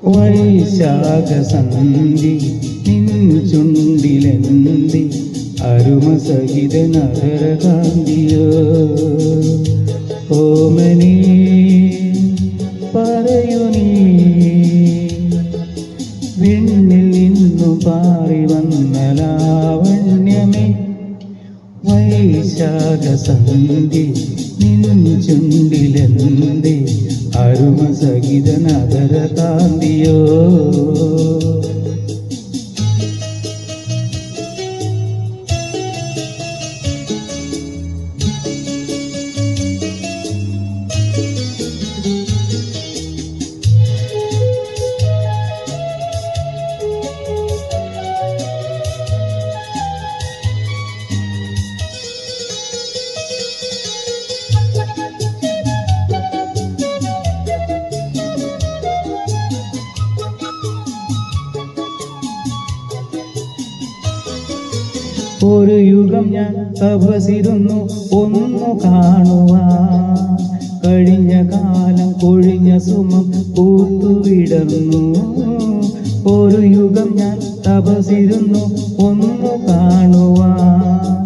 വൈശാഖ സന്ധി നിൻ ചുണ്ടിലെന്തി അരുമസഹിത നഗരകാന്തിയോ ഓമനീ പറയൂ നീ വിണ്ണിൽ നിന്നു പാറി വന്ന ലാവണ്യമേ വൈശാഖ സന്ധി നിൻ ചുണ്ടിലെന്തി അരുമസഹിത നഗരകാന്തിയോ ഒരു യുഗം ഞാൻ തപസിരുന്നു ഒന്നു കാണുവാൻ കഴിഞ്ഞ കാലം കൊഴിഞ്ഞ സുമം പൂത്തുവിടർന്നു ഒരു യുഗം ഞാൻ തപസിരുന്നു ഒന്നു കാണുവാൻ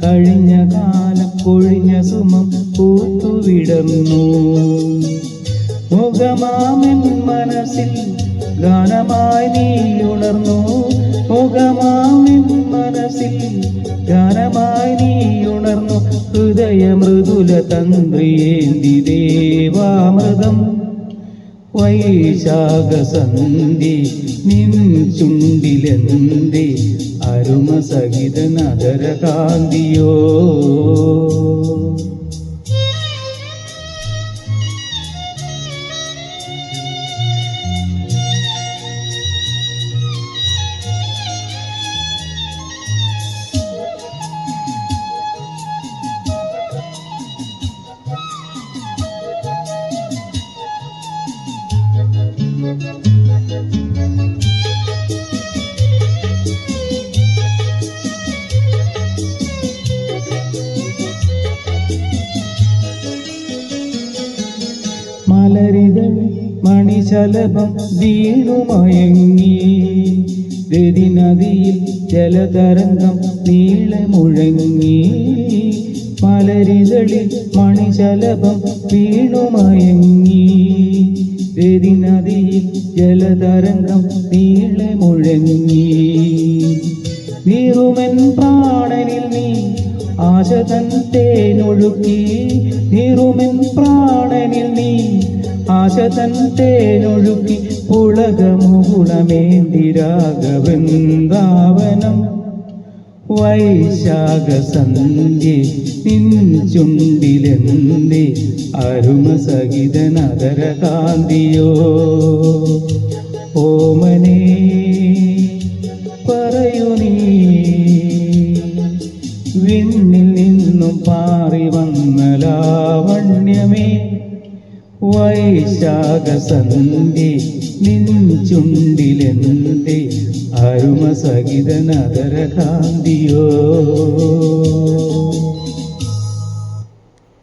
കഴിഞ്ഞ കാലം കൊഴിഞ്ഞ സുമം പൂത്തുവിടർന്നു മുഖമാമിൻ മനസ്സിൽ ഗാനമായി നീ ഉണർന്നു മുഖമാമിൻ മനസ്സിൽ ഗാനമായി നീ ഉണർന്നു ഹൃദയ മൃദുല തന്ത്രിയേന്തി ദേവാമൃതം വൈശാഖ സന്ധി നിൻ ചുണ്ടിലെന്തി അരുമസഹിത നഗരകാന്തിയോ മലരിതൾ മണിശലഭം വീണുമയങ്ങി രതി നദിയിൽ ജലതരംഗം നീളെ മുഴങ്ങി മലരിതളിൽ മണിശലഭം വീണുമയങ്ങി രതി നദിയിൽ ജലതരംഗം നീളെ മുഴങ്ങി നീറുമെൻ പ്രാണനിൽ നീ ആശതൻ തേനൊഴുക്കി നീറുമെൻ പ്രാണനിൽ നീ ആശതൻ തേനൊഴുക്കി പുളകമുകുളമേന്തി രാഘവൃന്ദാവനം വൈശാഖ സന്ധി നിൻ ചുണ്ടിലെന്തി അരുമസഹിത നഗരകാന്തിയോ ഓമനേ പറയൂ നീ വിണ്ണിൽ നിന്നും പാറി വന്ന ലാവണ്യമേ വൈശാഖ സന്ധി നിൻ ചുണ്ടിലെന്തി അരുമസഹിത നഗരകാന്തിയോ